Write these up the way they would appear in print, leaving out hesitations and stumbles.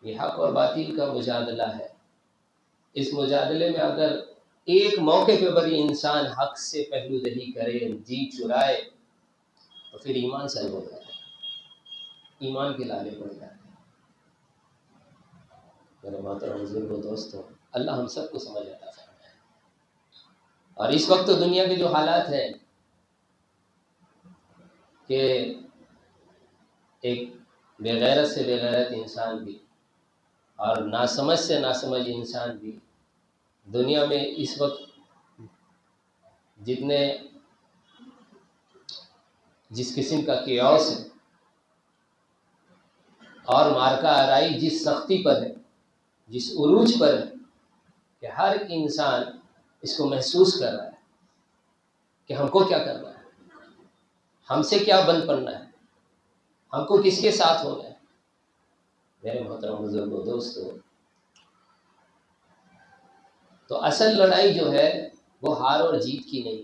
یہ حق اور باطل کا مجادلہ ہے. اس مجادلے میں اگر ایک موقع پہ بڑی انسان حق سے پہلو دہی کرے، جی چرائے، تو پھر ایمان سلب ہو جاتا ہے، ایمان کے لالے پڑ جاتے ہیں. میرے محترم بزرگ و دوستوں، اللہ ہم سب کو سمجھ عطا فرمائے. اور اس وقت تو دنیا کے جو حالات ہیں کہ ایک بے غیرت سے بے غیرت انسان بھی اور ناسمجھ سے ناسمجھ انسان بھی دنیا میں اس وقت جس قسم کا کیوس ہے اور مارکا آرائی جس سختی پر ہے، جس عروج پر ہے کہ ہر انسان اس کو محسوس کر رہا ہے کہ ہم کو کیا کرنا ہے، ہم سے کیا بن پڑنا ہے، ہم کو کس کے ساتھ ہونا ہے. میرے محترم بزرگ و دوستو، تو اصل لڑائی جو ہے وہ ہار اور جیت کی نہیں.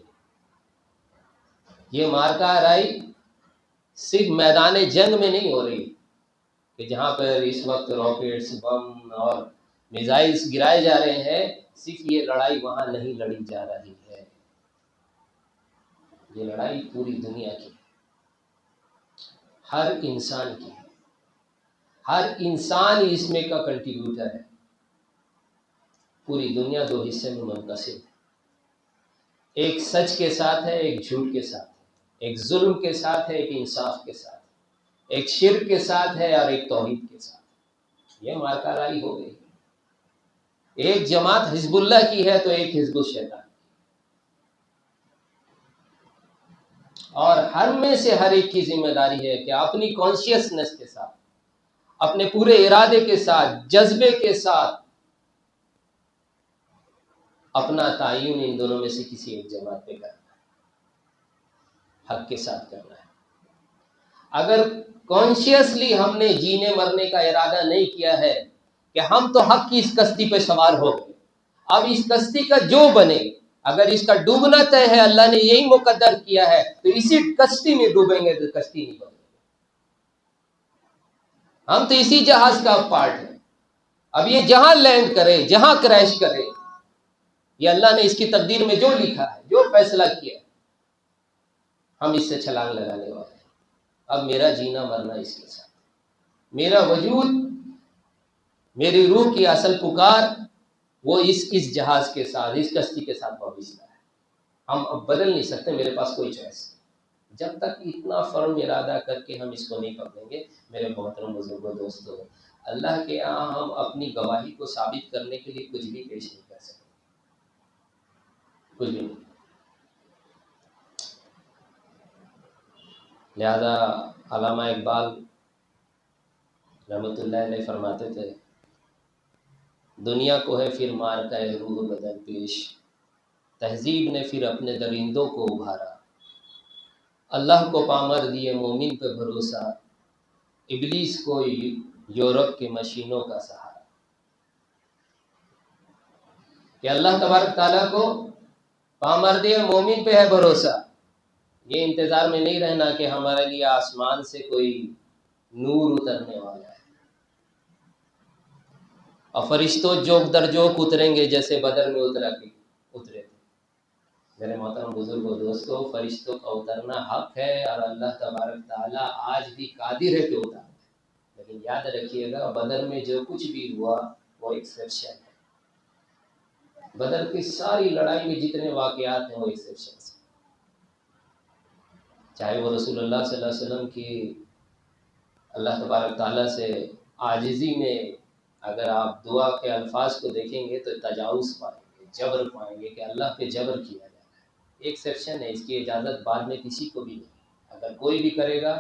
یہ مارکا آرائی صرف میدان جنگ میں نہیں ہو رہی کہ جہاں پر اس وقت راکٹس، بم اور میزائلس گرائے جا رہے ہیں. صرف یہ لڑائی وہاں نہیں لڑی جا رہی ہے، یہ لڑائی پوری دنیا کی ہے، ہر انسان کی ہے. ہر انسان اس میں کا کنٹریبیوٹر ہے. پوری دنیا دو حصے میں منقسم ہے، ایک سچ کے ساتھ ہے، ایک جھوٹ کے ساتھ ہے، ایک ظلم کے ساتھ ہے، ایک انصاف کے ساتھ ہے، ایک شرک کے ساتھ ہے اور ایک توحید کے ساتھ. یہ مارکا رائی ہو گئی. ایک جماعت حزب اللہ کی ہے تو ایک حزب الشیطان. اور ہر میں سے ہر ایک کی ذمہ داری ہے کہ اپنی کانشیسنس کے ساتھ، اپنے پورے ارادے کے ساتھ، جذبے کے ساتھ اپنا تعین ان دونوں میں سے کسی ایک جماعت پہ کرنا ہے، حق کے ساتھ کرنا ہے. اگر کانشیسلی ہم نے جینے مرنے کا ارادہ نہیں کیا ہے کہ ہم تو حق کی اس کشتی پہ سوار ہو گئے، اب اس کشتی کا جو بنے، اگر اس کا ڈوبنا طے ہے، اللہ نے یہی مقدر کیا ہے، تو اسی کشتی میں ڈوبیں گے تو کشتی نہیں بنے. ہم تو اسی جہاز کا پارٹ ہے. اب یہ جہاں لینڈ کرے، جہاں کریش کرے، یہ اللہ نے اس کی تقدیر میں جو لکھا ہے، جو فیصلہ کیا ہے، ہم اس سے چھلانگ لگانے والے ہیں. اب میرا جینا مرنا اس کے ساتھ، میرا وجود، میری روح کی اصل پکار وہ اس جہاز کے ساتھ، اس کشتی کے ساتھ وابستہ ہے. ہم اب بدل نہیں سکتے، میرے پاس کوئی چوائس نہیں. جب تک اتنا فرم ارادہ کر کے ہم اس کو نہیں پکڑیں گے، میرے محترم بزرگوں دوستوں، اللہ کے یہاں ہم اپنی گواہی کو ثابت کرنے کے لیے کچھ بھی پیش نہیں کر سکتے، کچھ بھی نہیں. لہذا علامہ اقبال رحمۃ اللہ علیہ فرماتے تھے، دنیا کو ہے پھر مار کا روح بدن پیش، تہذیب نے پھر اپنے درندوں کو ابھارا، اللہ کو پامر دیے مومن پہ بھروسہ، ابلیس کو یورپ کی مشینوں کا سہارا. کہ اللہ تبارک تعالیٰ کو پامر دیے مومن پہ ہے بھروسہ. یہ انتظار میں نہیں رہنا کہ ہمارے لیے آسمان سے کوئی نور اترنے والا ہے اور فرشتوں جوک در جوک اتریں گے جیسے بدر میں اترے تھے. میرے محترم بزرگ و دوستو، فرشتوں کا اترنا حق ہے اور اللہ تبارک تعالیٰ آج بھی قادر ہے کہ اتارے. لیکن یاد رکھیے گا، بدر میں جو کچھ بھی ہوا وہ ایکسیپشن ہے. بدر کی ساری لڑائی میں جتنے واقعات ہیں وہ ایکسیپشن ہیں. چاہے وہ رسول اللہ صلی اللہ علیہ وسلم کی اللہ تبارک تعالیٰ سے عاجزی میں، اگر آپ دعا کے الفاظ کو دیکھیں گے تو تجاوز پائیں گے، جبر پائیں گے کہ اللہ پہ جبر کیا جائے. ایکسیپشن ہے، اس کی اجازت بعد میں کسی کو بھی نہیں. اگر کوئی بھی کرے گا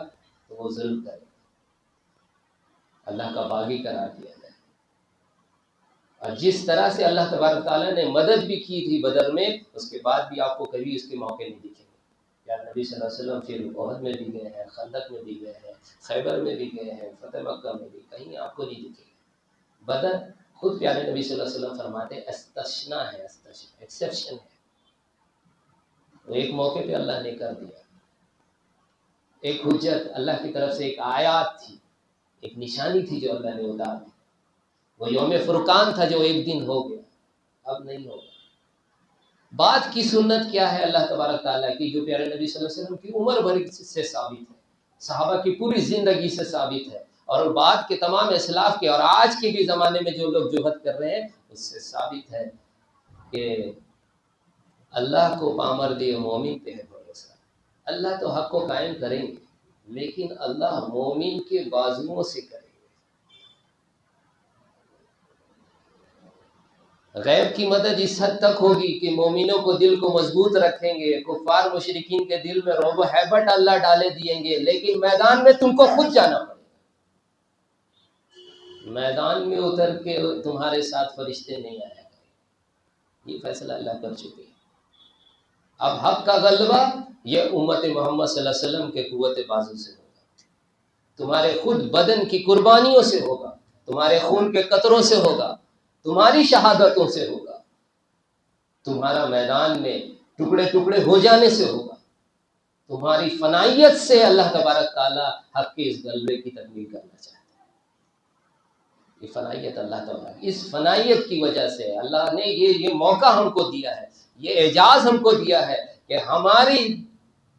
تو وہ ظلم کرے گا، اللہ کا باغی قرار دیا جائے. اور جس طرح سے اللہ تبارک تعالیٰ نے مدد بھی کی تھی بدر میں، اس کے بعد بھی آپ کو کبھی اس کے موقع نہیں دکھیں گے. یا نبی صلی اللہ علیہ وسلم پھر احد میں بھی گئے ہیں، خندق میں بھی گئے ہیں، خیبر میں بھی گئے ہیں، فتح مکہ میں بھی، کہیں آپ کو نہیں دکھے گا. بدر خود پیارے نبی صلی اللہ علیہ وسلم فرماتے ہیں استثنا ہے، استثنا ایکسیپشن ہے. وہ ایک موقع پہ اللہ نے کر دیا. ایک حجت اللہ کی طرف سے، ایک آیات تھی، ایک نشانی تھی جو اللہ نے اتار دی. وہ یوم فرقان تھا جو ایک دن ہو گیا، اب نہیں ہوگا۔ بعد کی سنت کیا ہے اللہ تبارک تعالیٰ کی، جو پیارے نبی صلی اللہ علیہ وسلم کی عمر بھر سے ثابت ہے، صحابہ کی پوری زندگی سے ثابت ہے، اور بعد کے تمام اسلاف کے اور آج کے بھی زمانے میں جو لوگ جوہد کر رہے ہیں اس سے ثابت ہے کہ اللہ کو پامرد مومن پہ ہے بھروسہ۔ اللہ تو حق کو قائم کریں گے، لیکن اللہ مومن کے بازوؤں سے کریں گے۔ غیب کی مدد اس حد تک ہوگی کہ مومنوں کو دل کو مضبوط رکھیں گے، کفار مشرکین کے دل میں رعب و ہیبت اللہ ڈالے دیں گے، لیکن میدان میں تم کو خود جانا پڑے گا۔ میدان میں اتر کے تمہارے ساتھ فرشتے نہیں آیا کریں، یہ فیصلہ اللہ کر چکے ہیں۔ اب حق کا غلبہ یہ امت محمد صلی اللہ علیہ وسلم کے قوت بازو سے ہوگا، تمہارے خود بدن کی قربانیوں سے ہوگا، تمہارے خون کے قطروں سے ہوگا، تمہاری شہادتوں سے ہوگا، تمہارا میدان میں ٹکڑے ٹکڑے ہو جانے سے ہوگا، تمہاری فنائیت سے اللہ تبارک تعالیٰ حق کے اس غلبے کی تکمیل کرنا چاہتا ہے۔ یہ فنائیت اللہ تعالیٰ، اس فنائیت کی وجہ سے اللہ نے یہ موقع ہم کو دیا ہے، یہ اعجاز ہم کو دیا ہے کہ ہماری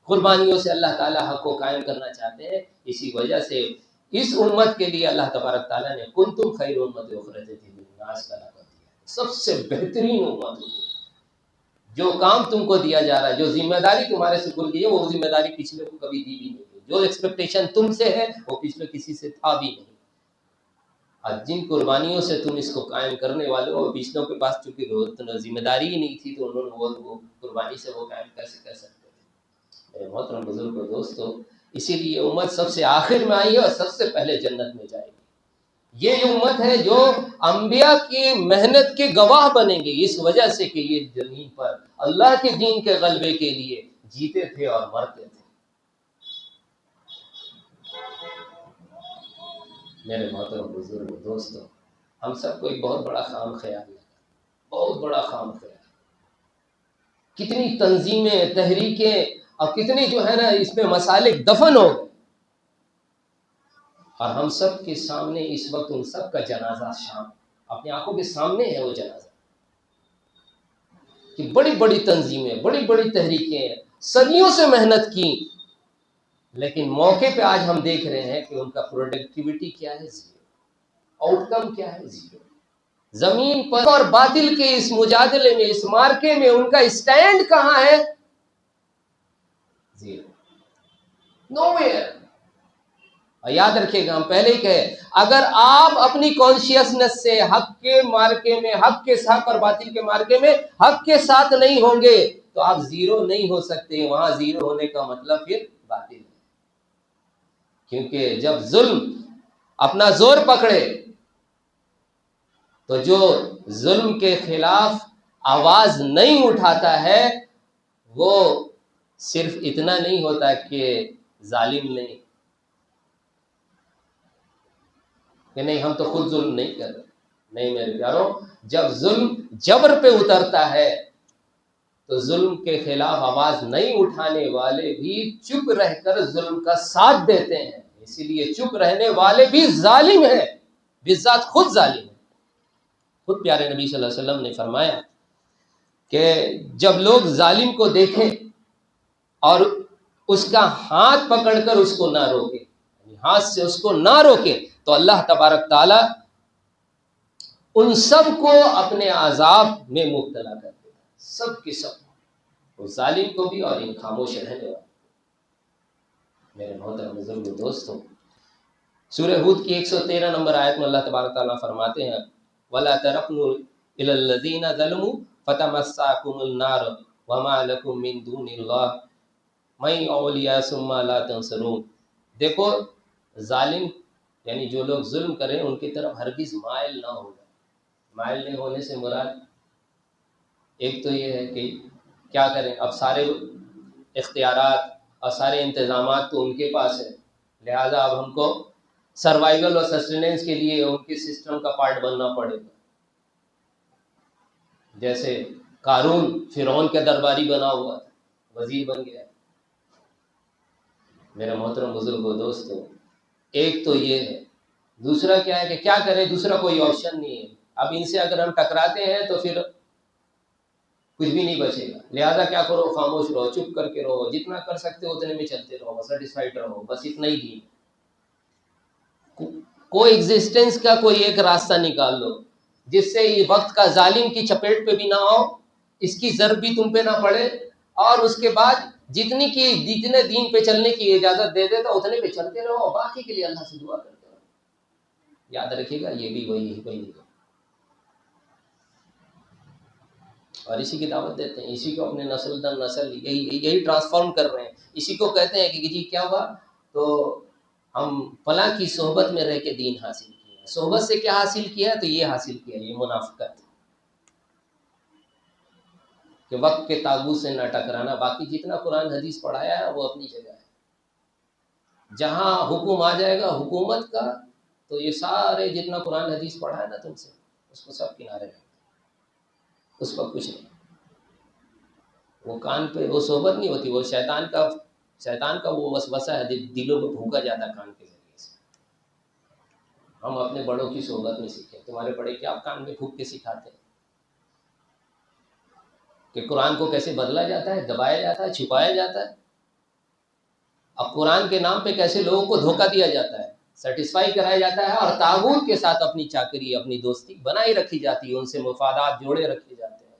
قربانیوں سے اللہ تعالیٰ حق کو قائم کرنا چاہتے ہیں۔ اسی وجہ سے اس امت کے لیے اللہ تبارک تعالیٰ نے کنتم خیر امت اخرجت للناس کا لقب دیا، سب سے بہترین امت ہوگی۔ جو کام تم کو دیا جا رہا ہے، جو ذمہ داری تمہارے سپرد کی ہے، وہ ذمہ داری پچھلے کو کبھی دی بھی نہیں ہے۔ جو ایکسپیکٹیشن تم سے ہے وہ پچھلے کسی سے تھا بھی نہیں۔ اور جن قربانیوں سے تم اس کو قائم کرنے والے ہو، پچھلوں کے پاس چونکہ ذمہ داری ہی نہیں تھی تو انہوں نے وہ قربانی سے وہ قائم کیسے کر سکتے تھے۔ میرے محترم بزرگ و دوستو، اسی لیے امت سب سے آخر میں آئی ہے اور سب سے پہلے جنت میں جائے گی۔ یہ امت ہے جو انبیاء کی محنت کے گواہ بنیں گے، اس وجہ سے کہ یہ زمین پر اللہ کے دین کے غلبے کے لیے جیتے تھے اور مرتے تھے۔ میرے محترم بزرگ دوستو، ہم سب کو ایک بہت بڑا خام خیال ہے، بہت بڑا خام خیال۔ کتنی تنظیمیں، تحریکیں اور کتنی جو ہے نا اس میں مسالک دفن ہو گئے، اور ہم سب کے سامنے اس وقت ان سب کا جنازہ شام اپنی آنکھوں کے سامنے ہے۔ وہ جنازہ کہ بڑی بڑی تنظیمیں، بڑی بڑی تحریکیں صدیوں سے محنت کی، لیکن موقع پہ آج ہم دیکھ رہے ہیں کہ ان کا پروڈکٹیوٹی کیا ہے، زیرو، آؤٹ کم کیا ہے، زیرو۔ زمین پر اور باطل کے اس مجادلے میں، اس مارکے میں ان کا اسٹینڈ کہاں ہے، زیرو، نو ویئر۔ اور یاد رکھیے گا، ہم پہلے ہی کہے، اگر آپ اپنی کانشیسنس سے حق کے مارکے میں، حق کے ساتھ اور باطل کے مارکے میں حق کے ساتھ نہیں ہوں گے تو آپ زیرو نہیں ہو سکتے۔ وہاں زیرو ہونے کا مطلب پھر باطل ہے، کیونکہ جب ظلم اپنا زور پکڑے تو جو ظلم کے خلاف آواز نہیں اٹھاتا ہے وہ صرف اتنا نہیں ہوتا کہ ظالم نہیں، کہ نہیں ہم تو خود ظلم نہیں کر رہے۔ نہیں میرے پیاروں، جب ظلم جبر پہ اترتا ہے تو ظلم کے خلاف آواز نہیں اٹھانے والے بھی چپ رہ کر ظلم کا ساتھ دیتے ہیں۔ اسی لیے چپ رہنے والے بھی ظالم ہیں، بالذات خود ظالم ہیں۔ خود پیارے نبی صلی اللہ علیہ وسلم نے فرمایا کہ جب لوگ ظالم کو دیکھیں اور اس کا ہاتھ پکڑ کر اس کو نہ روکے، ہاتھ سے اس کو نہ روکے، تو اللہ تبارک تعالی ان سب کو اپنے عذاب میں مبتلا کر دے گا، سب کے سب، وہ ظالم کو بھی اور ان خاموش رہنے والے۔ میرے محترم بزرگ دوستوں، سورہ ہود کی 113 نمبر آیت میں اللہ تبارک تعالیٰ فرماتے ہیں وَلَا تَرَكْنُوا إِلَى الَّذِينَ ظَلَمُوا فَتَمَسَّاكُمُ النَّارُ وَمَا لَكُم مِّن دُونِ اللَّهِ مَن أَوْلِيَاءَ ثُمَّ لَا تَنصُرُونَ۔ دیکھو ظالم یعنی جو لوگ ظلم کریں ان کی طرف ہرگز مائل نہ ہوگا۔ مائل نہیں ہونے سے مراد ایک تو یہ ہے کہ کیا کریں، اب سارے اختیارات اور سارے انتظامات تو ان کے پاس ہے، لہذا اب ہم کو سروائیول اور سسٹیننس کے لیے ان کے سسٹم کا پارٹ بننا پڑے گا۔ جیسے قارون فرعون کے درباری بنا ہوا تھا، وزیر بن گیا۔ میرے محترم بزرگ و دوستو، ایک تو یہ ہے دوسرا کیا ہے کہ کیا کرے، دوسرا کوئی آپشن نہیں ہے. اب ان سے اگر ہم ٹکراتے ہیں تو پھر کچھ بھی نہیں بچے گا. لہذا کیا کرو، خاموش رہو، چپ کر کے رہو، جتنا کر سکتے ہو اتنے میں چلتے رہو، سیٹسفائڈ رہو، بس اتنا ہی دین. کو ایگزسٹنس کا کوئی ایک راستہ نکال لو جس سے یہ وقت کا ظالم کی چپیٹ پہ بھی نہ آؤ، اس کی ضرب بھی تم پہ نہ پڑے، اور اس کے بعد جتنے دین پہ چلنے کی اجازت دے دیتا اتنے پہ چلتے رہو، باقی کے لیے اللہ سے دعا کرتے رہو. یاد رکھیے گا یہ بھی وہی ہے. اور اسی کی دعوت دیتے ہیں، اسی کو اپنے نسل در نسل یہی ٹرانسفارم کر رہے ہیں. اسی کو کہتے ہیں کہ جی کیا ہوا، تو ہم فلاں کی صحبت میں رہ کے دین حاصل کیا. صحبت سے کیا حاصل کیا ہے؟ تو یہ حاصل کیا، یہ منافقت کہ وقت کے تابوت سے نہ ٹکرانا. باقی جتنا قرآن حدیث پڑھایا ہے وہ اپنی جگہ ہے. جہاں حکم آ جائے گا حکومت کا، تو یہ سارے جتنا قرآن حدیث پڑھا ہے نا تم سے، اس کو سب کنارے رکھ، اس پر کچھ نہیں. وہ کان پہ وہ صحبت نہیں ہوتی، وہ شیطان کا وہ وسوسہ ہے، دلوں میں پھونکا جاتا ہے کان کے ذریعے سے. ہم اپنے بڑوں کی صحبت میں سیکھیں. تمہارے بڑے کیا کان میں پھونک کے سکھاتے ہیں کہ قرآن کو کیسے بدلا جاتا ہے، دبایا جاتا ہے، چھپایا جاتا ہے. اب قرآن کے نام پہ کیسے لوگوں کو دھوکہ دیا جاتا ہے، سیٹسفائی کرایا جاتا ہے، اور تاغوت کے ساتھ اپنی چاکری، اپنی دوستی بنائی رکھی جاتی ہے، ان سے مفادات جوڑے رکھے جاتے ہیں.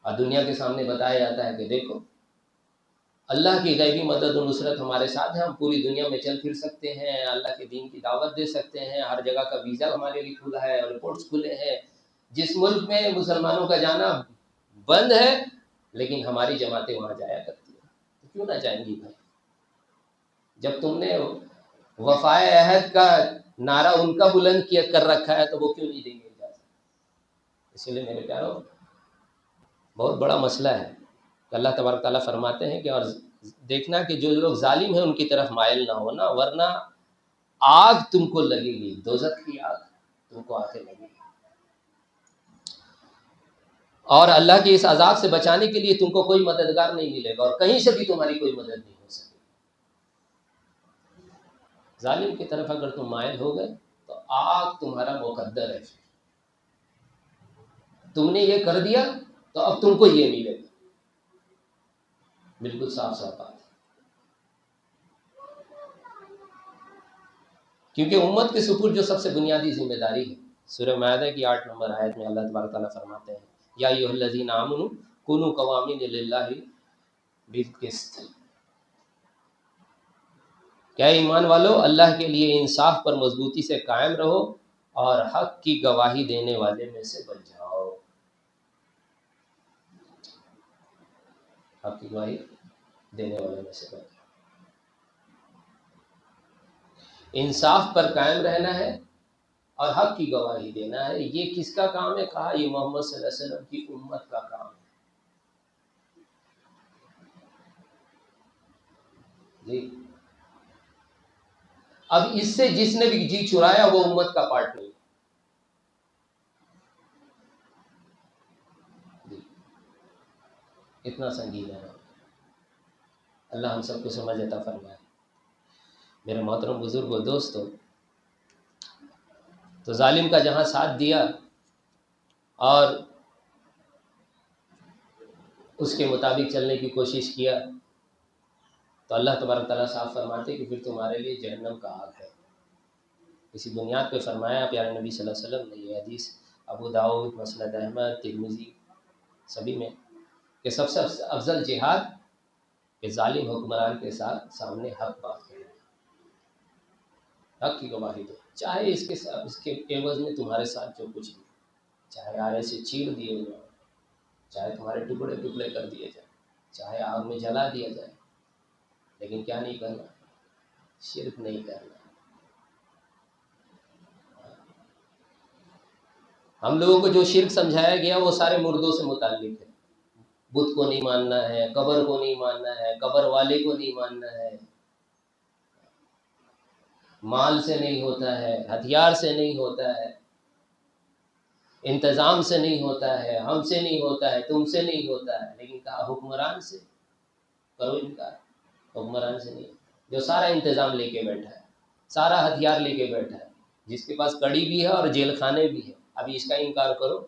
اور دنیا کے سامنے بتایا جاتا ہے کہ دیکھو اللہ کی غیبی مدد و نصرت ہمارے ساتھ ہے، ہم پوری دنیا میں چل پھر سکتے ہیں، اللہ کے دین کی دعوت دے سکتے ہیں، ہر جگہ کا ویزا ہمارے لیے کھلا ہے، ایئرپورٹس کھلے ہیں. جس ملک میں مسلمانوں کا جانا بند ہے لیکن ہماری جماعتیں وہاں جایا کرتی ہیں، تو کیوں نہ جائیں گی بھائی؟ جب تم نے وفائے عہد کا نعرہ ان کا بلند کیا کر رکھا ہے تو وہ کیوں نہیں دیں گے اجازت؟ اسی لیے میرے پیارو بہت بڑا مسئلہ ہے کہ اللہ تبارک تعالیٰ فرماتے ہیں کہ اور دیکھنا کہ جو لوگ ظالم ہیں ان کی طرف مائل نہ ہونا، ورنہ آگ تم کو لگے گی، دوزخ کی آگ تم کو آتے لگے گی، اور اللہ کے اس عذاب سے بچانے کے لیے تم کو کوئی مددگار نہیں ملے گا، اور کہیں سے بھی تمہاری کوئی مدد نہیں ہو سکے. ظالم کی طرف اگر تم مائل ہو گئے تو آگ تمہارا مقدر ہے. تم نے یہ کر دیا تو اب تم کو یہ ملے گا. بالکل صاف صاف بات ہے. کیونکہ امت کے سپرد جو سب سے بنیادی ذمہ داری ہے، سورہ مائدہ کی 8 نمبر آیت میں اللہ تبارک تعالیٰ فرماتے ہیں یا ایھا الذین آمنوا کونوا قوامین للہ بالقسط. کیا ایمان والو، اللہ کے لیے انصاف پر مضبوطی سے قائم رہو اور حق کی گواہی دینے والے میں سے بن جاؤ. حق کی گواہی دینے والے میں سے بن جاؤ. انصاف پر قائم رہنا ہے اور حق کی گواہی دینا ہے. یہ کس کا کام ہے؟ کہا یہ محمد صلی اللہ علیہ وسلم کی امت کا کام ہے. جی اب اس سے جس نے بھی جی چرایا وہ امت کا پارٹ نہیں. جی اتنا سنگین ہے. اللہ ہم سب کو سمجھ عطا فرمائے. میرے محترم بزرگ و دوستو، تو ظالم کا جہاں ساتھ دیا اور اس کے مطابق چلنے کی کوشش کیا تو اللہ تبارک تعالیٰ صاحب فرماتے کہ پھر تمہارے لیے جہنم کا آگ ہے. اسی بنیاد پہ فرمایا پیارے نبی صلی اللہ علیہ وسلم نے، یہ حدیث ابو داؤد، مسند احمد، ترمذی سبھی میں، کہ سب سے افضل جہاد کہ ظالم حکمران کے ساتھ سامنے حق بات کرے، حق کی گواہی دو، چاہے اس کے عوض میں تمہارے ساتھ جو کچھ بھی، چاہے آرے سے چیر دیے جائیں، چاہے تمہارے ٹکڑے ٹکڑے کر دیے جائیں، چاہے آگ میں جلا دیا جائے، لیکن کیا نہیں کرنا؟ شرک نہیں کرنا. ہم لوگوں کو جو شرک سمجھایا گیا وہ سارے مردوں سے متعلق ہے. بت کو نہیں ماننا ہے، قبر کو نہیں ماننا ہے، قبر والے کو نہیں ماننا ہے، مال سے نہیں ہوتا ہے، ہتھیار سے نہیں ہوتا ہے، انتظام سے نہیں ہوتا ہے، ہم سے نہیں ہوتا ہے، تم سے نہیں ہوتا ہے، لیکن کہا حکمران سے کرو انکار. حکمران سے نہیں، جو سارا انتظام لے کے بیٹھا ہے، سارا ہتھیار لے کے بیٹھا ہے، جس کے پاس کڑی بھی ہے اور جیل خانے بھی ہے. ابھی اس کا انکار کرو،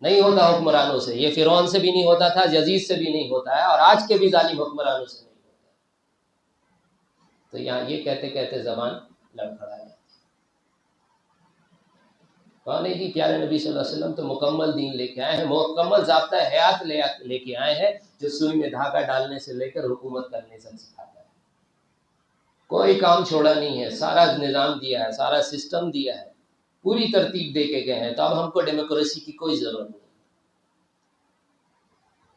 نہیں ہوتا حکمرانوں سے. یہ فرعون سے بھی نہیں ہوتا تھا، یزید سے بھی نہیں ہوتا ہے، اور آج کے بھی ظالم حکمرانوں سے نہیں ہوتا. تو یہاں یہ کہتے کہتے زبان لڑکھڑا ہے. کہنے کی پیارے نبی صلی اللہ علیہ وسلم تو مکمل دین لے کے آئے ہیں، مکمل ضابطہ حیات لے کے آئے ہیں، جو سوئی میں دھاگا ڈالنے سے لے کر حکومت کرنے تک سکھاتا ہے. کوئی کام چھوڑا نہیں ہے، سارا نظام دیا ہے، سارا سسٹم دیا ہے، پوری ترتیب دے کے گئے ہیں. تو اب ہم کو ڈیموکریسی کی کوئی ضرورت نہیں،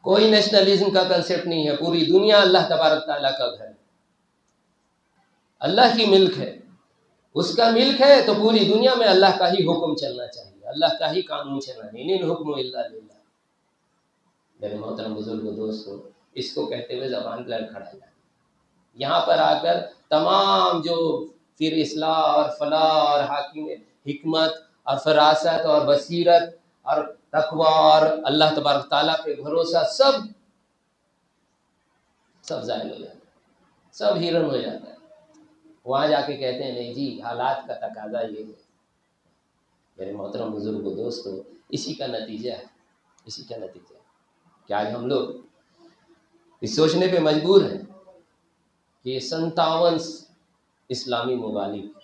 کوئی نیشنلزم کا کنسیپٹ نہیں ہے. پوری دنیا اللہ تبارک تعالیٰ کا گھر ہے، اللہ کی ملک ہے، اس کا ملک ہے. تو پوری دنیا میں اللہ کا ہی حکم چلنا چاہیے، اللہ کا ہی قانون چلنا چاہیے. ان الحکم الا للہ. میرے محترم بزرگ دوستو، اس کو کہتے ہوئے زبان لڑکھڑائی. یہاں پر آ کر تمام جو پھر اصلاح اور فلاح اور حاکم حکمت اور فراست اور بصیرت اور تقوی اور اللہ تبارک تعالیٰ پہ بھروسہ سب ظاہر ہو جاتا ہے، سب ہیرن ہو جاتا ہے. وہاں جا کے کہتے ہیں نہیں جی حالات کا تقاضا یہ ہے. میرے محترم بزرگ دوستو، اسی کا نتیجہ ہے، اسی کا نتیجہ ہے کہ آج ہم لوگ اس سوچنے پہ مجبور ہیں کہ 57 اسلامی ممالک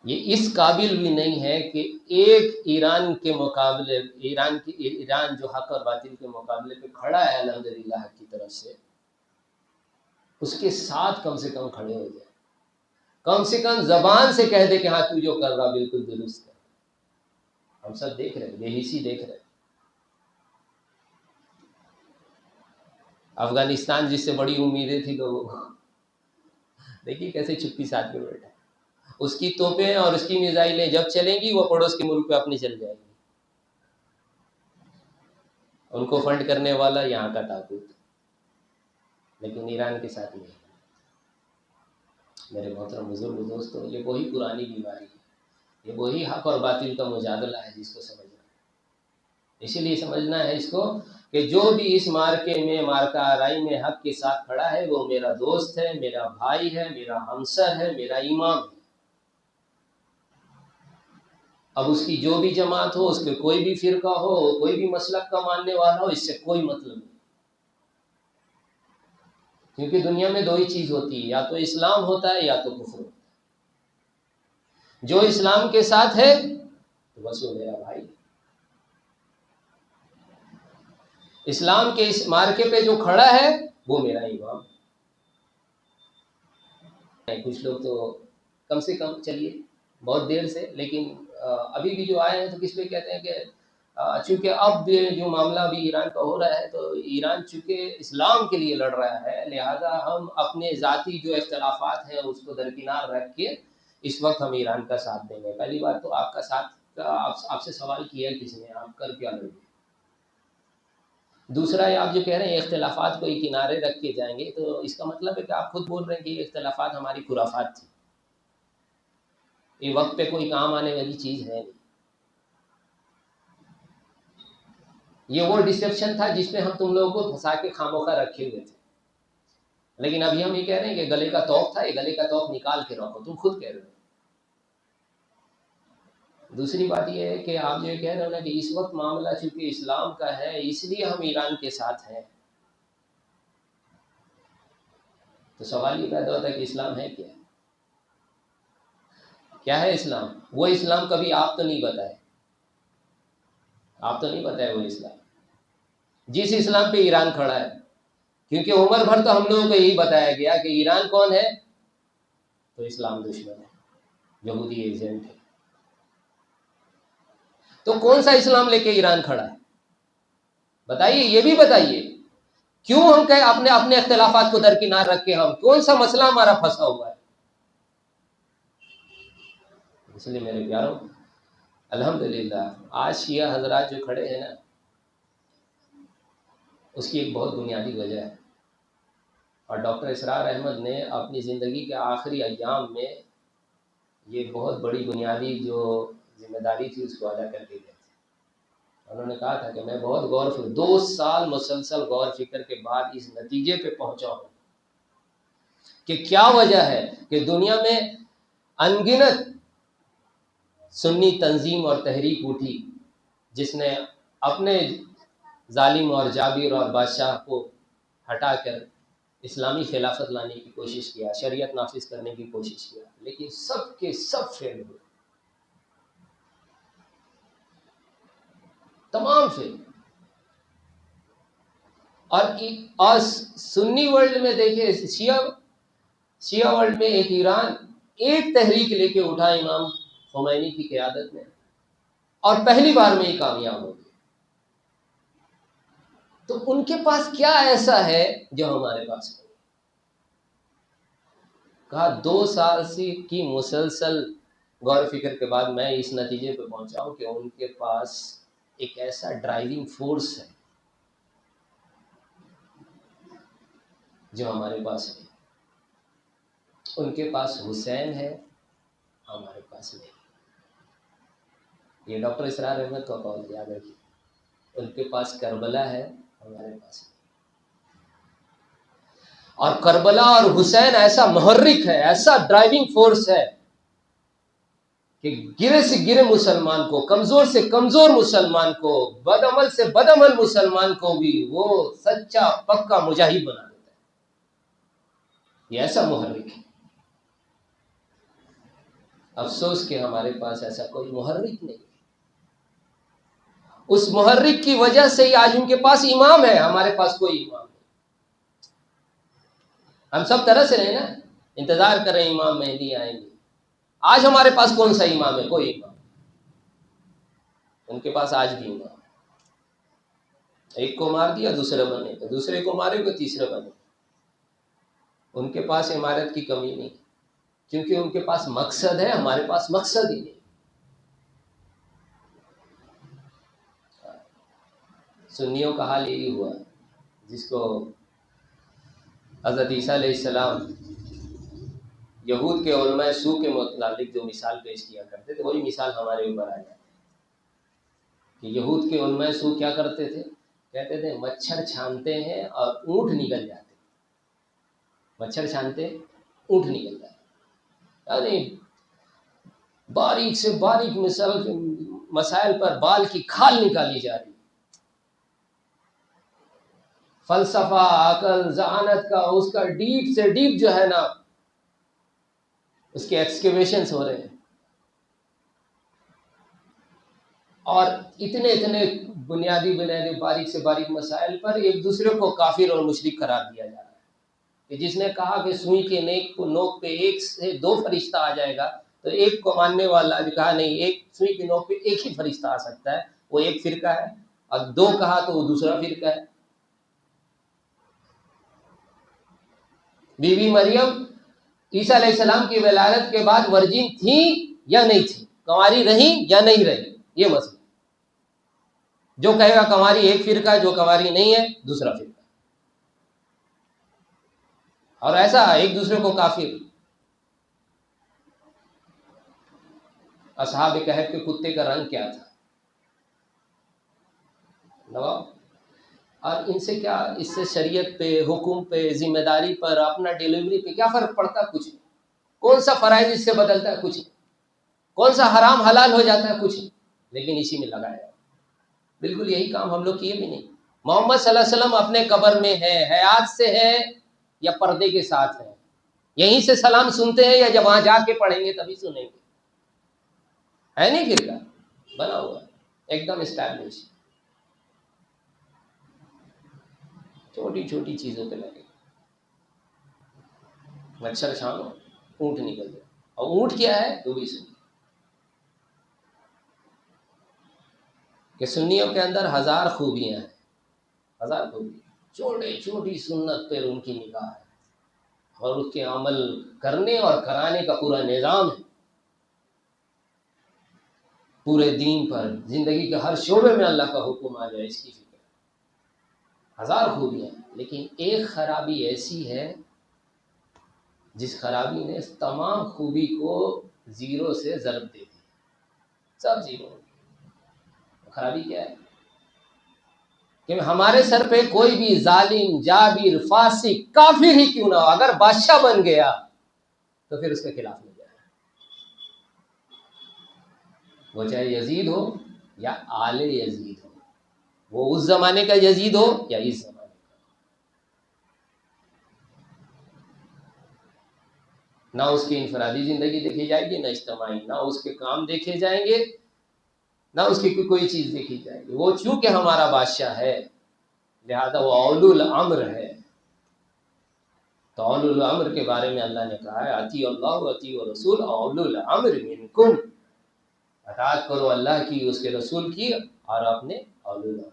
یہ اس قابل بھی نہیں ہے کہ ایک ایران کے مقابلے، ایران جو حق اور باطل کے مقابلے پہ کھڑا ہے الحمدللہ حق کی طرف سے، اس کے ساتھ کم سے کم کھڑے ہو جائے، کم سے کم زبان سے کہہ دے کہ ہاں تو جو کر رہا بالکل درست ہے. ہم سب دیکھ رہے ہیں، بے حسی دیکھ رہے ہیں. افغانستان جس سے بڑی امیدیں تھی لوگوں کو، دیکھیے کیسے چپی ساتھ میں بیٹھا. اس کی توپیں اور اس کی میزائلیں جب چلیں گی وہ پڑوس کے ملک پہ اپنی چل جائیں گی. ان کو فنڈ کرنے والا یہاں کا طاقت، لیکن ایران کے ساتھ نہیں. میرے محترم بزرگ دوستو، یہ وہی پرانی بیماری ہے، یہ وہی حق اور باطل کا مجادلہ ہے جس کو سمجھنا ہے. اسی لیے سمجھنا ہے اس کو کہ جو بھی اس مارکے میں، مارکہ آرائی میں حق کے ساتھ کھڑا ہے وہ میرا دوست ہے، میرا بھائی ہے، میرا ہمسر ہے، میرا امام ہے. اب اس کی جو بھی جماعت ہو، اس کے کوئی بھی فرقہ ہو، کوئی بھی مسلک کا ماننے والا ہو، اس سے کوئی مطلب نہیں. کیونکہ دنیا میں دو ہی چیز ہوتی ہے، یا تو اسلام ہوتا ہے یا تو کفر ہوتا ہے. جو اسلام کے ساتھ ہے تو بس وہ میرا بھائی. اسلام کے اس مارکے پہ جو کھڑا ہے وہ میرا امام. کچھ لوگ تو کم سے کم چلیے بہت دیر سے، لیکن ابھی بھی جو آئے ہیں تو کس پہ کہتے ہیں کہ چونکہ اب جو معاملہ بھی ایران کا ہو رہا ہے، تو ایران چونکہ اسلام کے لیے لڑ رہا ہے، لہذا ہم اپنے ذاتی جو اختلافات ہیں اس کو درکنار رکھ کے اس وقت ہم ایران کا ساتھ دیں گے. پہلی بات تو آپ کا ساتھ آپ سے سوال کیا کس نے، آپ کر کیا لیں گے. دوسرا یہ آپ جو کہہ رہے ہیں اختلافات کو کنارے رکھ کے جائیں گے، تو اس کا مطلب ہے کہ آپ خود بول رہے ہیں کہ یہ اختلافات ہماری خرافات تھی، یہ وقت پہ کوئی کام آنے والی چیز ہے نہیں. یہ وہ ڈسیپشن تھا جس میں ہم تم لوگوں کو پھنسا کے خاموخواہ رکھے ہوئے تھے. لیکن ابھی ہم یہ کہہ رہے ہیں کہ گلے کا توق تھا، یہ گلے کا توق نکال کے رکھو، تم خود کہہ رہے ہو. دوسری بات یہ ہے کہ آپ جو کہہ رہے ہو نا کہ اس وقت معاملہ چونکہ اسلام کا ہے اس لیے ہم ایران کے ساتھ ہیں، تو سوال یہ پیدا ہوتا ہے کہ اسلام ہے کیا؟ کیا ہے اسلام؟ وہ اسلام کبھی آپ تو نہیں بتائے، آپ تو نہیں بتائے وہ اسلام جس اسلام پہ ایران کھڑا ہے. کیونکہ عمر بھر تو ہم لوگوں کو یہی بتایا گیا کہ ایران کون ہے، تو اسلام دشمن ہے، یہودی ایجنٹ ہے. تو کون سا اسلام لے کے ایران کھڑا ہے بتائیے، یہ بھی بتائیے. کیوں ہم کہ اپنے اختلافات کو درکنار رکھ کے ہم کون سا مسئلہ ہمارا پھنسا ہوا ہے. اس لیے میرے پیاروں، الحمدللہ آج شیعہ حضرات جو کھڑے ہیں نا، اس کی ایک بہت بنیادی وجہ ہے. اور ڈاکٹر اسرار احمد نے اپنی زندگی کے آخری ایام میں یہ بہت بڑی بنیادی جو ذمہ داری تھی اس کو ادا کر کے گئے تھے. انہوں نے کہا تھا کہ میں بہت غور فکر 2 سال مسلسل غور فکر کے بعد اس نتیجے پہ پہنچا ہوں کہ کیا وجہ ہے کہ دنیا میں انگنت سنی تنظیم اور تحریک اٹھی جس نے اپنے ظالم اور جابر اور بادشاہ کو ہٹا کر اسلامی خلافت لانے کی کوشش کیا، شریعت نافذ کرنے کی کوشش کیا، لیکن سب کے سب فیل ہوئے، تمام فیل۔ اور سنی ورلڈ میں دیکھیں، شیعہ ورلڈ میں ایک ایران ایک تحریک لے کے اٹھا امام خمینی کی قیادت میں، اور پہلی بار میں ہی کامیاب ہو گئے۔ تو ان کے پاس کیا ایسا ہے جو ہمارے پاس نہیں؟ کہا 2 سال سے کی مسلسل غور فکر کے بعد میں اس نتیجے پہ پہنچا ہوں کہ ان کے پاس ایک ایسا ڈرائیونگ فورس ہے جو ہمارے پاس نہیں۔ ان کے پاس حسین ہے، ہمارے پاس نہیں۔ یہ ڈاکٹر اسرار احمد کا قول یاد رکھیے، ان کے پاس کربلا ہے، ہمارے پاس نہیں۔ اور کربلا اور حسین ایسا محرک ہے، ایسا ڈرائیونگ فورس ہے کہ گرے سے گرے مسلمان کو، کمزور سے کمزور مسلمان کو، بد عمل سے بد عمل مسلمان کو بھی وہ سچا پکا مجاہد بنا دیتا ہے۔ یہ ایسا محرک ہے۔ افسوس کہ ہمارے پاس ایسا کوئی محرک نہیں۔ اس محرک کی وجہ سے ہی آج ان کے پاس امام ہے، ہمارے پاس کوئی امام نہیں۔ ہم سب طرح سے رہے نا، انتظار کر رہے ہیں امام مہدی آئیں گے۔ آج ہمارے پاس کون سا امام ہے؟ کوئی امام۔ ان کے پاس آج بھی امام، ایک کو مار دیا دوسرا بنے گا، دوسرے کو مارے گا تیسرا بنے گا۔ ان کے پاس عمارت کی کمی نہیں، کیونکہ ان کے پاس مقصد ہے، ہمارے پاس مقصد ہی نہیں۔ سنیوں کا حال یہی ہوا، جس کو حضرت عیسیٰ علیہ السلام یہود کے علماء سو کے متعلق جو مثال پیش کیا کرتے تھے، وہی مثال ہمارے اوپر آ جاتی کہ یہود کے علماء سو کیا کرتے تھے؟ کہتے تھے مچھر چھانتے ہیں اور اونٹ نکل جاتے، مچھر چھانتے اونٹ نکل جاتے، یعنی باریک سے باریک مسائل پر بال کی کھال نکالی جا رہی، فلسفہ، عقل، ذہانت کا اس کا ڈیپ سے ڈیپ جو ہے نا، اس کے ایکسکیویشنز ہو رہے ہیں، اور اتنے بنیادی باریک سے باریک مسائل پر ایک دوسرے کو کافر اور مشرک قرار دیا جا رہا ہے کہ جس نے کہا کہ سوئی کے نوک پہ 1 سے 2 فرشتہ آ جائے گا، تو ایک کو ماننے والا نے کہا نہیں، ایک سوئی کے نوک پہ 1 ہی فرشتہ آ سکتا ہے، وہ ایک فرقہ ہے، اور 2 کہا تو وہ دوسرا فرقہ ہے۔ بی بی مریم عیسیٰ علیہ السلام کی ولادت کے بعد ورجن تھی یا نہیں تھی، کنواری رہی یا نہیں رہی، یہ مسئلہ۔ جو کہے گا کنواری ایک فرقہ، جو کنواری نہیں ہے دوسرا فرقہ، اور ایسا ایک دوسرے کو کافر۔ اصحاب کہف کے کتے کا رنگ کیا تھا؟ نواب۔ اور ان سے کیا، اس سے شریعت پہ، حکم پہ، ذمہ داری پر، اپنا ڈیلیوری پہ کیا فرق پڑتا ہے؟ کچھ نہیں۔ کون سا فرائض اس سے بدلتا ہے؟ کچھ نہیں۔ کون سا حرام حلال ہو جاتا ہے؟ کچھ نہیں۔ لیکن اسی میں لگایا، بالکل یہی کام ہم لوگ کیے بھی نہیں۔ محمد صلی اللہ علیہ وسلم اپنے قبر میں ہے، حیات سے ہے یا پردے کے ساتھ ہے؟ یہیں سے سلام سنتے ہیں یا جب وہاں جا کے پڑھیں گے تبھی سنیں گے؟ ہے نہیں فرقہ بنا ہوا، ایک دم اسٹیبلش۔ چھوٹی چھوٹی چیزوں پہ لگے، مچھر چھانو اونٹ نکل جائے، اور اونٹ کیا ہے؟ تو بھی سنی کہ سنیوں کے اندر 1000 خوبیاں ہیں، 1000 خوبیاں، چھوٹی سنت پہ ان کی نگاہ ہے، اور اس کے عمل کرنے اور کرانے کا پورا نظام ہے، پورے دین پر، زندگی کے ہر شعبے میں اللہ کا حکم آ جائے، اس کی فکر ہے۔ 1000 خوبیاں، لیکن ایک خرابی ایسی ہے جس خرابی نے تمام خوبی کو 0 سے ضرب دے دی، سب 0۔ خرابی کیا ہے؟ کہ ہمارے سر پہ کوئی بھی ظالم، جابر، فاسق، کافر ہی کیوں نہ ہو، اگر بادشاہ بن گیا تو پھر اس کے خلاف نہیں جائے، وہ چاہے یزید ہو یا آل یزید ہو، وہ اس زمانے کا یزید ہو یا اس زمانے کا۔ نہ اس کی انفرادی زندگی دیکھی جائے گی، نہ اجتماعی، نہ اس کے کام دیکھے جائیں گے، نہ اس کی کوئی چیز دیکھی جائے گی۔ وہ چونکہ ہمارا بادشاہ ہے لہذا وہ اولو الامر ہے۔ تو اولو الامر کے بارے میں اللہ نے کہا ہے اطیعوا اللہ و اطیعوا الرسول اولو الامر منکم، اطاعت کرو اللہ کی، اس کے رسول کی، اور اپنے اولو الامر۔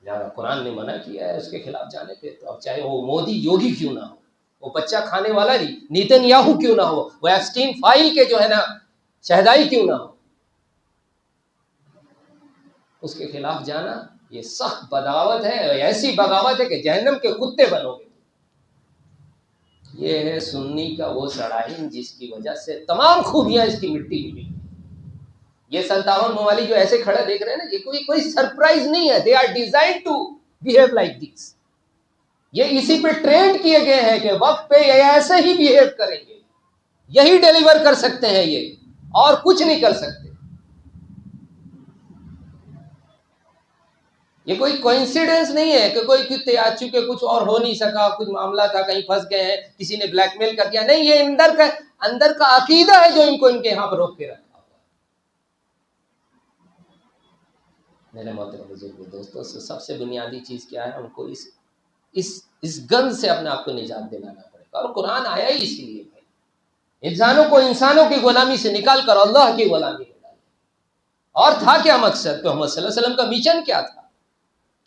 لہٰذا قرآن نے منع کیا ہے اس کے خلاف جانے پہ، تو اب چاہے وہ مودی یوگی کیوں نہ ہو، وہ بچہ کھانے والا نہیں نیتن یاہو کیوں نہ ہو، وہ ایپسٹین فائل کے جو ہے نا شہدائی کیوں نہ ہو، اس کے خلاف جانا یہ سخت بغاوت ہے، ایسی بغاوت ہے کہ جہنم کے کتے بنو گے۔ یہ ہے سنی کا وہ سڑائن جس کی وجہ سے تمام خوبیاں اس کی مٹی میں ملی۔ یہ 57 ممالک جو ایسے کھڑا دیکھ رہے ہیں نا، یہ کوئی سرپرائز نہیں ہے، they are designed to behave like this. یہ اسی پہ ٹرینڈ کیے گئے ہیں کہ وقت پہ یہ ایسے ہی بہیو کریں گے، یہی ڈیلیور کر سکتے ہیں یہ، اور کچھ نہیں کر سکتے۔ یہ کوئی کوئنسیڈنس نہیں ہے کہ کوئی چونکہ کچھ اور ہو نہیں سکا، کچھ معاملہ تھا، کہیں پھنس گئے ہیں، کسی نے بلیک میل کر دیا، نہیں، یہ اندر کا عقیدہ ہے جو ان کے یہاں پر روک کے رکھا۔ میرے محترم بزرگوں دوستوں، سب سے بنیادی چیز کیا ہے، ہم کو اس گند سے اپنے آپ کو نجات دلانا پڑے گا، اور قرآن آیا ہی اسی لیے ہے، انسانوں کی غلامی سے نکال کر اللہ کی غلامی میں ڈالے۔ اور تھا کیا مقصد؟ کہ محمد صلی اللہ علیہ وسلم کا مشن کیا تھا؟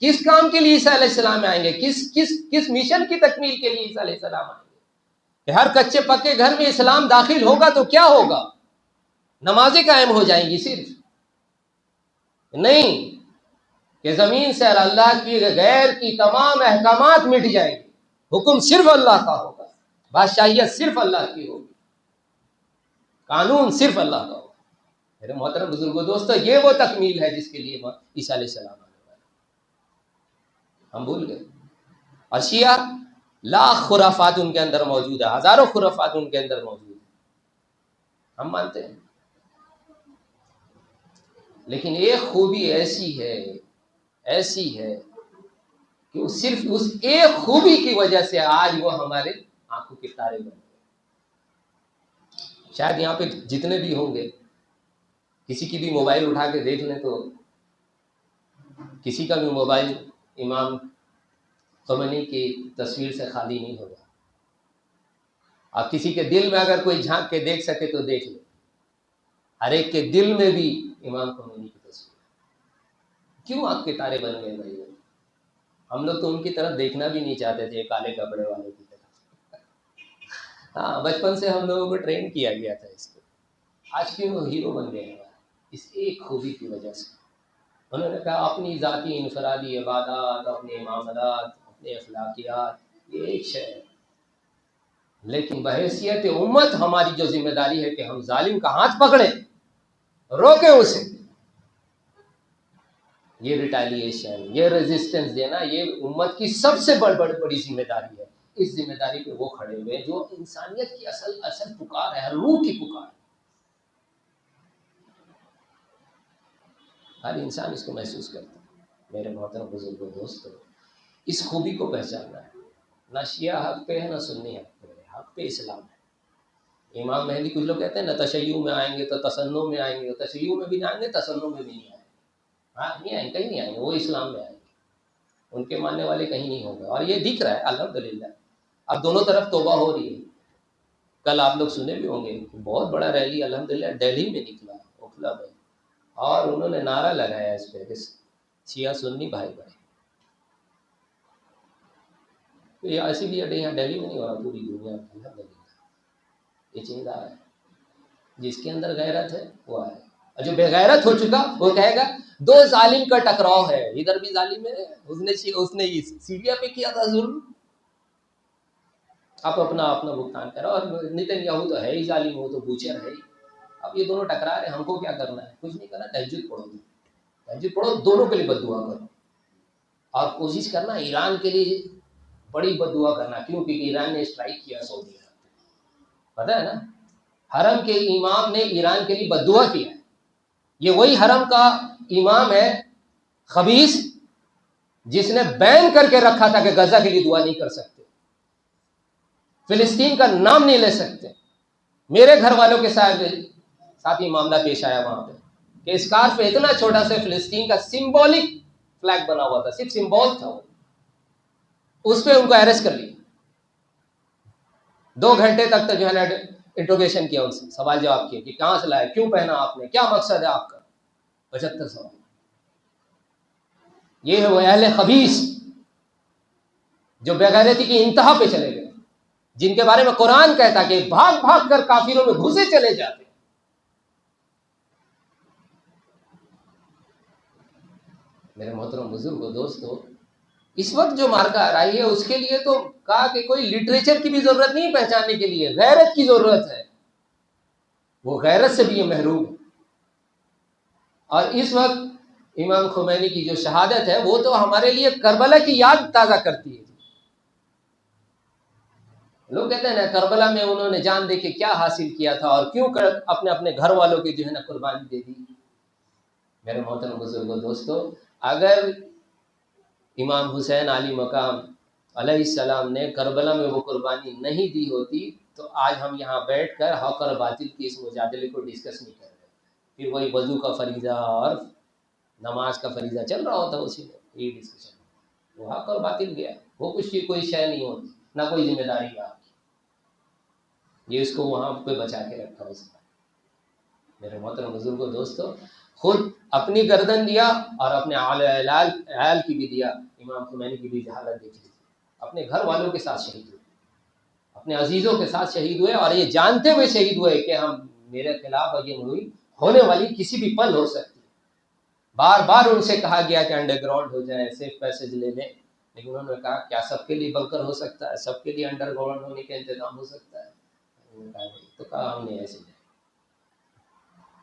کس کام کے لیے عیسیٰ علیہ السلام آئیں گے؟ کس مشن کی تکمیل کے لیے عیسیٰ علیہ السلام آئیں گے؟ کہ ہر کچے پکے گھر میں اسلام داخل ہوگا تو کیا ہوگا؟ نمازیں قائم ہو جائیں گی صرف؟ نہیں، کہ زمین سے اللہ کی غیر کی تمام احکامات مٹ جائیں گے، حکم صرف اللہ کا ہوگا، بادشاہیت صرف اللہ کی ہوگی، قانون صرف اللہ کا ہوگا۔ میرے محترم بزرگوں دوستو، یہ وہ تکمیل ہے جس کے لیے عیسیٰ علیہ السلام آنے والے، ہم بھول گئے۔ اور شیعہ لاکھ خرافات ان کے اندر موجود ہے، ہزاروں خرافات ان کے اندر موجود ہے، ہم مانتے ہیں، لیکن ایک خوبی ایسی ہے کہ وہ صرف اس ایک خوبی کی وجہ سے آج وہ ہمارے آنکھوں کے تارے بن گئے۔ شاید یہاں پہ جتنے بھی ہوں گے، کسی کی بھی موبائل اٹھا کے دیکھ لیں تو کسی کا بھی موبائل امام خمینی کی تصویر سے خالی نہیں ہوگا۔ آپ کسی کے دل میں اگر کوئی جھانک کے دیکھ سکے تو دیکھ لیں، ہر ایک کے دل میں بھی امام خمینی کی تصویر۔ کیوں آپ کے تارے بن گئے بھائی؟ ہم لوگ تو ان کی طرف دیکھنا بھی نہیں چاہتے تھے، کالے کپڑے والے کی طرف۔ ہاں، بچپن سے ہم لوگوں کو ٹرین کیا گیا تھا اس کو۔ آج کیوں وہ ہیرو بن گئے ہیں؟ اس ایک خوبی کی وجہ سے انہوں نے کہا اپنی ذاتی انفرادی عبادات، اپنے معاملات، اپنے اخلاقیات یہ ایک شے ہے، لیکن بحیثیت امت ہماری جو ذمہ داری ہے کہ ہم ظالم کا ہاتھ پکڑیں، روکیں اسے۔ یہ ریٹیلیشن، یہ ریزسٹنس دینا، یہ امت کی سب سے بڑی ذمہ داری ہے۔ اس ذمہ داری پہ وہ کھڑے ہوئے جو انسانیت کی اصل پکار ہے، ہر روح کی پکار ہے۔ ہر انسان اس کو محسوس کرتا ہے۔ میرے محترم بزرگوں دوستو، اس خوبی کو پہچاننا ہے۔ نہ شیعہ حق پہ ہے، نہ سنی حق پہ ہے، حق پہ اسلام ہے۔ امام مہدی، کچھ لوگ کہتے ہیں نہ تشیع میں آئیں گے تو تسنع میں آئیں گے، تشیع میں بھی نہ آئیں گے، تسنع میں بھی نہیں آئیں گے۔ ہاں، نہیں آئیں گے، کہیں نہیں آئیں گے، وہ اسلام میں آئیں گے، ان کے ماننے والے کہیں نہیں ہوں گے۔ اور یہ دکھ رہا ہے الحمدللہ، اب دونوں طرف توبہ ہو رہی ہے۔ کل آپ لوگ سنے بھی ہوں گے، بہت بڑا ریلی الحمدللہ دہلی میں نکلا، اوکھلا میں، اور انہوں نے نعرہ لگایا اس پہ کہ شیعہ سنی بھائی بھائی۔ یہ ایسی بھی یہاں دہلی میں نہیں ہو رہا، پوری دنیا میں الحمدللہ یہ چیز آ ہے۔ جس کے اندر غیرت ہے وہ آئے، اور جو بے غیرت ہو چکا وہ کہے گا دو ظالم کا ٹکراؤ ہے، ادھر بھی ظالم ہے، اس نے سیریا پہ کیا تھا ظلم، آپ اپنا بھگتان کرو، اور نیتن یاہو تو ہے ہی ظالم، وہ تو بوچر ہے ہی۔ اب یہ دونوں ٹکرا رہے ہیں، ہم کو کیا کرنا ہے؟ کچھ نہیں کرنا، تہجد پڑھو، تہجد پڑھو، دونوں کے لیے بد دعا کرو، اور کوشش کرنا ایران کے لیے بڑی بد دعا کرنا. کیوں؟ کیونکہ ایران نے اسٹرائک کیا سعودی عرب پہ، پتہ ہے نا. حرم کے امام نے ایران کے لیے بد دعا کیا ہے. یہ وہی حرم کا امام ہے خبیث جس نے بین کر کے رکھا تھا کہ غزہ کے لیے دعا نہیں کر سکتے، فلسطین کا نام نہیں لے سکتے. میرے گھر والوں کے ساتھ یہ معاملہ پیش آیا وہاں پہ کہ اسکارف پہ اتنا چھوٹا سا فلسطین کا سمبولک فلیگ بنا ہوا تھا، صرف سمبول تھا وہ، اس پہ ان کو اریسٹ کر لیا. 2 گھنٹے تک تو جو ہے نا انٹروگیشن کیا، ان سے سوال جواب کیا کہ کہاں سے لائے، کیوں پہنا آپ نے، کیا مقصد ہے آپ کا. 75 سوال. یہ ہے وہ اہل خبیث جو بغیرتی کی انتہا پہ چلے گئے، جن کے بارے میں قرآن کہتا کہ بھاگ بھاگ کر کافروں میں گھسے چلے جاتے. میرے محترم بزرگوں دوستو، اس وقت جو مارکا آ رہی ہے اس کے لیے تو کہا کہ کوئی لٹریچر کی بھی ضرورت نہیں پہچاننے کے لیے، غیرت کی ضرورت ہے. وہ غیرت سے بھی یہ محروم ہے. اور اس وقت امام خمینی کی جو شہادت ہے وہ تو ہمارے لیے کربلا کی یاد تازہ کرتی ہے. لوگ کہتے ہیں نا کربلا میں انہوں نے جان دے کے کیا حاصل کیا تھا اور کیوں اپنے اپنے گھر والوں کی جو ہے نا قربانی دے دی. میرے محترم بزرگوں دوستو، اگر امام حسین علی مقام علیہ السلام نے کربلا میں وہ قربانی نہیں دی ہوتی تو آج ہم یہاں بیٹھ کر حق اور باطل کی اس مجادلے کو ڈسکس نہیں کر رہے. پھر وہی وضو کا فریضہ اور نماز کا فریضہ چل رہا ہوتا اسی میں. یہ ڈسکشن وہ حق اور باطل گیا، وہ کچھ کی کوئی شے نہیں ہوتی، نہ کوئی ذمہ داری ہے آپ کی. یہ اس کو وہاں پہ بچا کے رکھا اس کا. میرے محترم بزرگوں دوستو، خود اپنی گردن دیا اور اپنے عیال کی بھی دیا. امام خمینی کی بھی حالت دیکھی، اپنے گھر والوں کے ساتھ شہید ہوئے، اپنے عزیزوں کے ساتھ شہید ہوئے، اور یہ جانتے ہوئے شہید ہوئے کہ ہم میرے خلاف یہ ہونے والی کسی بھی پل ہو سکتی ہے. بار بار ان سے کہا گیا کہ انڈر گراؤنڈ ہو جائے، سیف پیسج لے لیں، لیکن انہوں نے کہا کیا سب کے لیے بنکر ہو سکتا ہے، سب کے لیے انڈر گراؤنڈ ہونے کا انتظام ہو سکتا ہے. تو کہا ہم نے ایسے.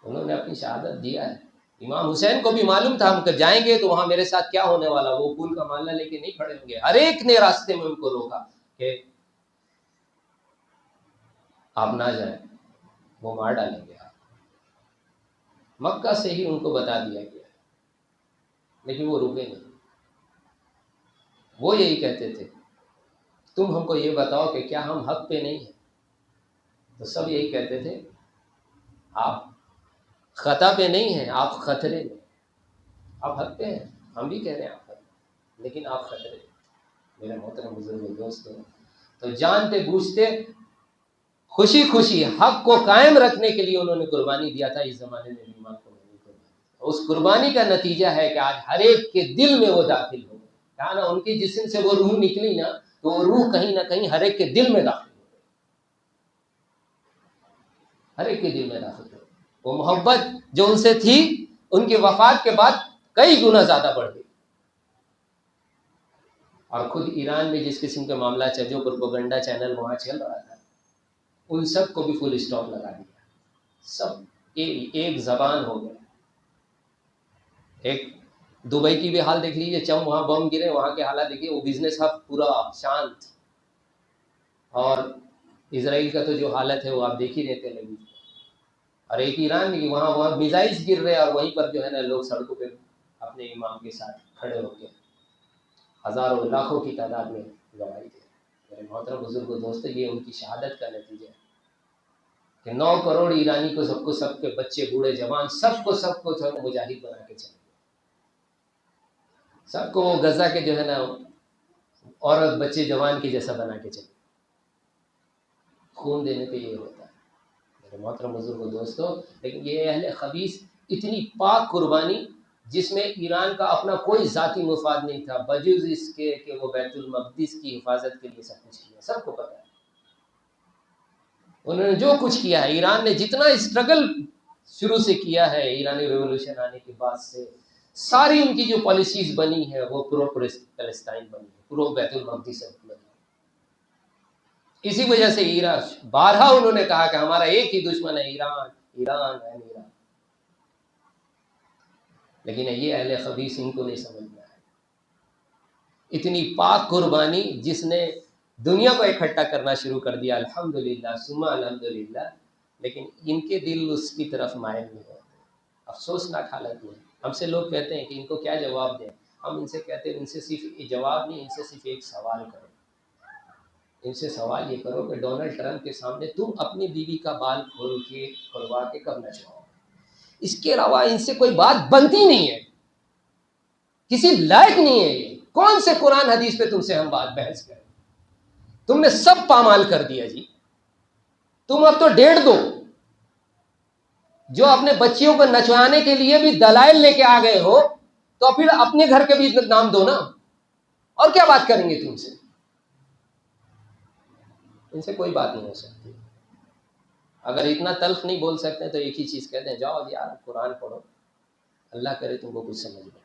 انہوں نے اپنی شہادت دیا ہے. امام حسین کو بھی معلوم تھا ہم جائیں گے تو وہاں میرے ساتھ کیا ہونے والا، وہ پھول کا مالہ لے کے نہیں کھڑے ہوں گے. ہر ایک نے راستے میں ان کو روکا کہ آپ نہ جائیں، وہ مار ڈالیں گے. مکہ سے ہی ان کو بتا دیا گیا، لیکن وہ رکے نہیں. وہ یہی کہتے تھے تم ہم کو یہ بتاؤ کہ کیا ہم حق پہ نہیں ہیں. تو سب یہی کہتے تھے آپ خطا پہ نہیں ہیں، آپ خطرے میں. آپ حق پہ ہیں، ہم بھی کہہ رہے ہیں آپ حق، لیکن آپ خطرے. میرے محترم بزرگ دوستوں، تو جانتے بوجھتے خوشی خوشی حق کو قائم رکھنے کے لیے انہوں نے قربانی دیا تھا. اس زمانے میں امام کو اس قربانی کا نتیجہ ہے کہ آج ہر ایک کے دل میں وہ داخل ہو گئے. کہا نا ان کی جسم سے وہ روح نکلی نا تو وہ روح کہیں نہ کہیں ہر ایک کے دل میں داخل ہو گئی. ہر ایک کے دل میں داخل ہو. وہ محبت جو ان سے تھی ان کی وفات کے بعد کئی گنا زیادہ بڑھ گئی. اور خود ایران میں جس قسم کے معاملہ چل، جو پروپیگنڈا چینل وہاں چل رہا تھا، ان سب کو بھی فل اسٹاپ لگا دیا. سب ایک زبان ہو گیا. ایک دبئی کی بھی حال دیکھ لیجیے، چم وہاں بم گرے، وہاں کے حالات دیکھیے. وہ بزنس ہب پورا شانت. اور اسرائیل کا تو جو حالت ہے وہ آپ دیکھ ہی رہتے ہیں. اور ایک ایران کی وہاں میزائلز گر رہے اور وہیں پر جو ہے نا لوگ سڑکوں پہ اپنے امام کے ساتھ کھڑے ہو کے ہزاروں لاکھوں کی تعداد میں گواہی دے. میرے محترم بزرگ دوستو، یہ ان کی شہادت کا نتیجہ ہے کہ 9 کروڑ ایرانی کو سب کے بچے بوڑھے جوان سب کو مجاہد بنا کے چلے. سب کو وہ غزہ کے جو ہے نا عورت بچے جوان کی جیسا بنا کے چلے. خون دینے پہ یہ ہوتا ہے. میرے محترم بزرگ دوستو، لیکن یہ اہل خبیث اتنی پاک قربانی جس میں ایران کا اپنا کوئی ذاتی مفاد نہیں تھا، بجز اس کے کہ وہ بیت المقدس کی حفاظت کے لیے سب کچھ کیا. سب کو پتہ ہے انہوں نے جو کچھ کیا ہے. ایران نے جتنا اسٹرگل شروع سے کیا ہے، ایرانی ریولوشن آنے کے بعد سے ساری ان کی جو پالیسیز بنی ہے وہ پرو پیلسٹائن بنی ہے، پرو بیت المقدس بنی ہے. اسی وجہ سے ایران بارہا انہوں نے کہا کہ ہمارا ایک ہی دشمن ہے ایران، ایران ہے ایران. لیکن یہ اہل خبیث ان کو نہیں سمجھ میں آیا. اتنی پاک قربانی جس نے دنیا کو اکٹھا کرنا شروع کر دیا، الحمدللہ ثم الحمدللہ، لیکن ان کے دل اس کی طرف مائل نہیں ہوتے۔ افسوسناک حالت میں ہم سے لوگ کہتے ہیں کہ ان کو کیا جواب دیں، ہم ان سے کہتے ہیں ان سے صرف جواب نہیں، ان سے صرف ایک سوال کرو، ان سے سوال یہ کرو کہ ڈونلڈ ٹرمپ کے سامنے تم اپنی بیوی کا بال کھول کے کھلوا کے کب نچواؤ؟ اس کے علاوہ ان سے کوئی بات بنتی نہیں ہے، کسی لائق نہیں ہے یہ۔ کون سے قرآن حدیث پہ تم سے ہم بات بحث کریں؟ تم نے سب پامال کر دیا جی، تم اب تو 1.5 جو اپنے بچیوں کو نچوانے کے لیے بھی دلائل لے کے آ گئے ہو، تو پھر اپنے گھر کے بھی نام دو نا، اور کیا بات کریں گے تم سے؟ ان سے کوئی بات نہیں ہو سکتی۔ اگر اتنا تلخ نہیں بول سکتے تو ایک ہی چیز کہتے ہیں، جاؤ یار قرآن پڑھو، اللہ کرے تم کو کچھ سمجھ میں۔